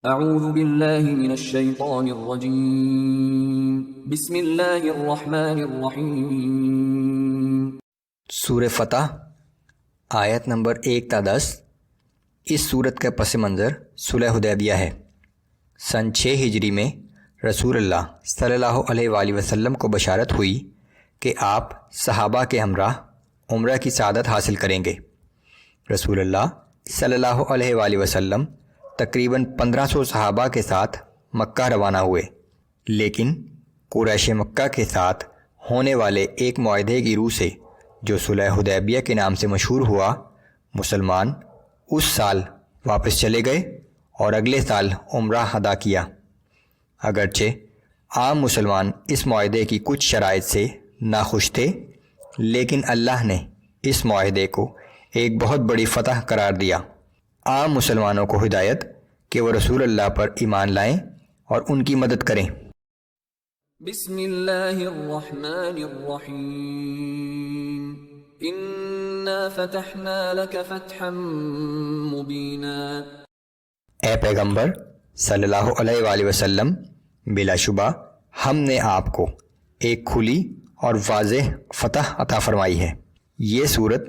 اعوذ باللہ من الشیطان الرجیم بسم اللہ الرحمن الرحیم۔ سورہ فتح آیت نمبر 1 تا 10۔ اس صورت کا پس منظر صلح حدیبیہ ہے۔ سن 6 ہجری میں رسول اللہ صلی اللہ علیہ وآلہ وسلم کو بشارت ہوئی کہ آپ صحابہ کے ہمراہ عمرہ کی سعادت حاصل کریں گے۔ رسول اللہ صلی اللہ علیہ وآلہ وسلم تقریباً 1500 صحابہ کے ساتھ مکہ روانہ ہوئے، لیکن قریش مکہ کے ساتھ ہونے والے ایک معاہدے کی روح سے جو صلح حدیبیہ کے نام سے مشہور ہوا، مسلمان اس سال واپس چلے گئے اور اگلے سال عمرہ ادا کیا۔ اگرچہ عام مسلمان اس معاہدے کی کچھ شرائط سے ناخوش تھے، لیکن اللہ نے اس معاہدے کو ایک بہت بڑی فتح قرار دیا۔ عام مسلمانوں کو ہدایت کہ وہ رسول اللہ پر ایمان لائیں اور ان کی مدد کریں۔ بسم اللہ الرحمن الرحیم۔ انا فتحنا لک فتحا مبینا۔ اے پیغمبر صلی اللہ علیہ وآلہ وسلم، بلا شبہ ہم نے آپ کو ایک کھلی اور واضح فتح عطا فرمائی ہے۔ یہ صورت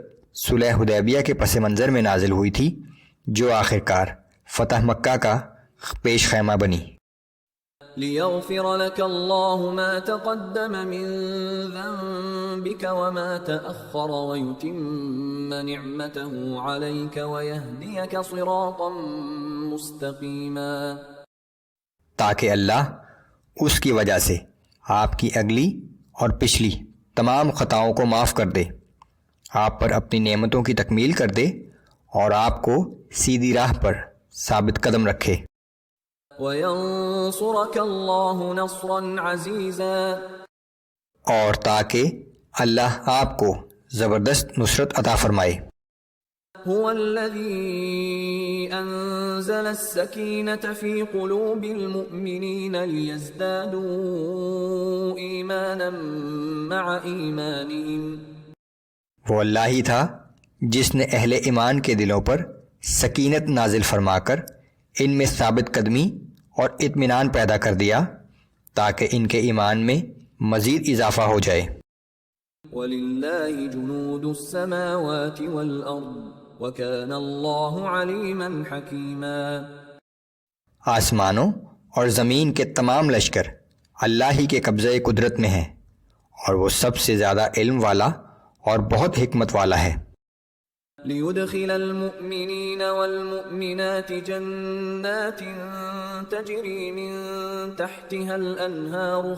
صلح حدیبیہ کے پس منظر میں نازل ہوئی تھی، جو آخر کار فتح مکہ کا پیش خیمہ بنی۔ لیغفر لك اللہ ما تقدم من ذنبك وما تأخر ويتم نعمته عليك ويهديك صراطا مستقیما۔ تاکہ اللہ اس کی وجہ سے آپ کی اگلی اور پچھلی تمام خطاؤں کو معاف کر دے، آپ پر اپنی نعمتوں کی تکمیل کر دے اور آپ کو سیدھی راہ پر ثابت قدم رکھے۔ وَيَنصُرَكَ اللَّهُ نَصْرًا عَزِيزًا۔ اور تاکہ اللہ آپ کو زبردست نصرت عطا فرمائے۔ هُوَ الَّذِي أَنزَلَ السَّكِينَةَ فِي قُلُوبِ الْمُؤْمِنِينَ لِيَزْدَادُوا إِيمَانًا مَعَ إِيمَانِهِمْ۔ وہ اللہ ہی تھا جس نے اہل ایمان کے دلوں پر سکینت نازل فرما کر ان میں ثابت قدمی اور اطمینان پیدا کر دیا، تاکہ ان کے ایمان میں مزید اضافہ ہو جائے۔ وَلِلَّهِ جُنُودُ السَّمَاوَاتِ وَالْأَرْضِ وَكَانَ اللَّهُ عَلِيمًا حَكِيمًا۔ آسمانوں اور زمین کے تمام لشکر اللہ ہی کے قبضۂ قدرت میں ہیں، اور وہ سب سے زیادہ علم والا اور بہت حکمت والا ہے۔ لِيُدْخِلَ الْمُؤْمِنِينَ وَالْمُؤْمِنَاتِ جَنَّاتٍ تَجْرِي مِن تَحْتِهَا الْأَنْهَارُ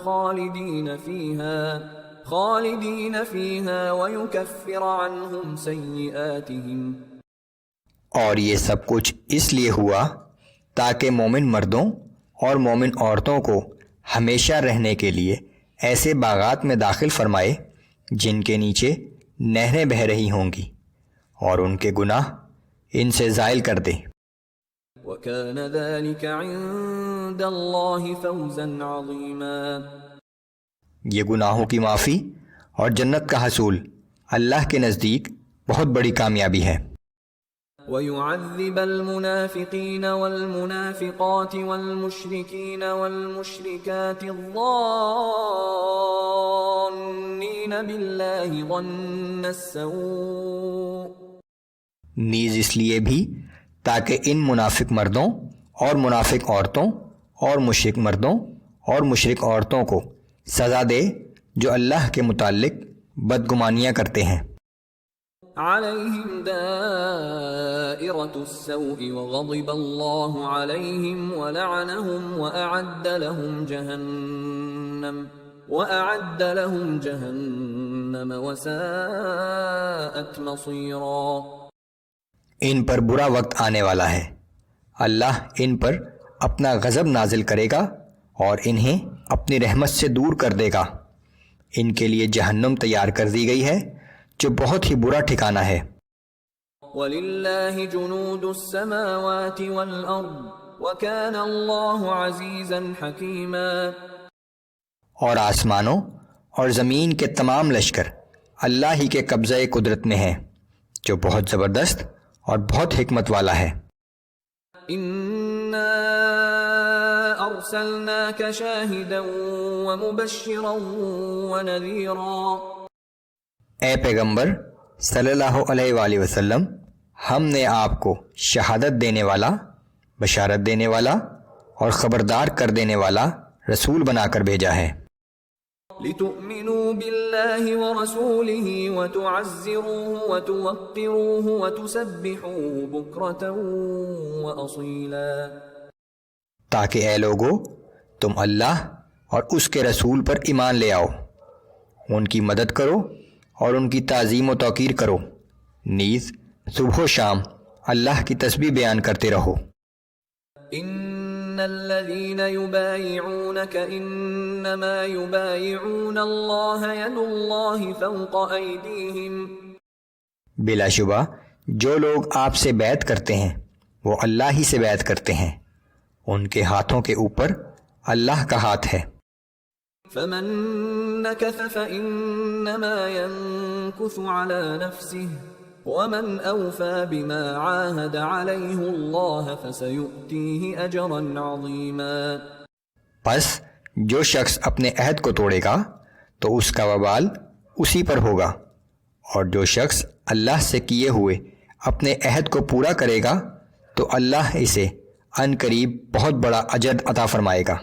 خَالِدِينَ فِيهَا وَيُكَفِّرَ عَنْهُمْ سَيِّئَاتِهِمْ۔ اور یہ سب کچھ اس لیے ہوا تاکہ مومن مردوں اور مومن عورتوں کو ہمیشہ رہنے کے لیے ایسے باغات میں داخل فرمائے جن کے نیچے نہریں بہہ رہی ہوں گی، اور ان کے گناہ ان سے زائل کر دے۔ وَكَانَ ذَلِكَ عِندَ اللَّهِ فَوْزًا عَظِيمًا۔ یہ گناہوں کی معافی اور جنت کا حصول اللہ کے نزدیک بہت بڑی کامیابی ہے۔ وَيُعَذِّبَ الْمُنَافِقِينَ وَالْمُنَافِقَاتِ وَالْمُشْرِكِينَ وَالْمُشْرِكَاتِ الظَّانِّينَ بِاللَّهِ ظَنَّ السَّوْءِ۔ نیز اس لیے بھی تاکہ ان منافق مردوں اور منافق عورتوں اور مشرک مردوں اور مشرک عورتوں کو سزا دے جو اللہ کے متعلق بدگمانیاں کرتے ہیں۔ علیہم دائرۃ السوء وغضب اللہ علیہم ولعنہم وأعد لهم جہنم وساءت مصیرا۔ ان پر برا وقت آنے والا ہے، اللہ ان پر اپنا غضب نازل کرے گا اور انہیں اپنی رحمت سے دور کر دے گا۔ ان کے لیے جہنم تیار کر دی گئی ہے جو بہت ہی برا ٹھکانہ ہے۔ وَلِلَّهِ جُنُودُ السَّمَاوَاتِ وَالْأَرْضِ وَكَانَ اللَّهُ عَزِيزًا حَكِيمًا۔ اور آسمانوں اور زمین کے تمام لشکر اللہ ہی کے قبضۂ قدرت میں ہیں، جو بہت زبردست اور بہت حکمت والا ہے۔ إِنَّا أرسلناك شاهدا ومبشرا ونذيرا. اے پیغمبر صلی اللہ علیہ وآلہ وسلم، ہم نے آپ کو شہادت دینے والا، بشارت دینے والا اور خبردار کر دینے والا رسول بنا کر بھیجا ہے، لِتُؤْمِنُوا بِاللَّهِ وَرَسُولِهِ وَتُعَزِّرُوهُ وَتُوَقِّرُوهُ وَتُسَبِّحُوهُ بُكْرَةً وَأَصِيلًا، تاکہ اے لوگو تم اللہ اور اس کے رسول پر ایمان لے آؤ، ان کی مدد کرو اور ان کی تعظیم و توقیر کرو، نیز صبح و شام اللہ کی تسبیح بیان کرتے رہو۔ ان الذين يبايعونك انما يبايعون الله يد الله فوق ايديهم، بلا شبہ جو لوگ آپ سے بیعت کرتے ہیں وہ اللہ ہی سے بیعت کرتے ہیں، ان کے ہاتھوں کے اوپر اللہ کا ہاتھ ہے۔ فمن نكث فانما ينكث على نفسه ومن اوفى بما عاهد عليه الله فسيؤتيه اجرا عظيما، پس جو شخص اپنے عہد کو توڑے گا تو اس کا وبال اسی پر ہوگا، اور جو شخص اللہ سے کیے ہوئے اپنے عہد کو پورا کرے گا تو اللہ اسے عن قریب بہت بڑا اجر عطا فرمائے گا۔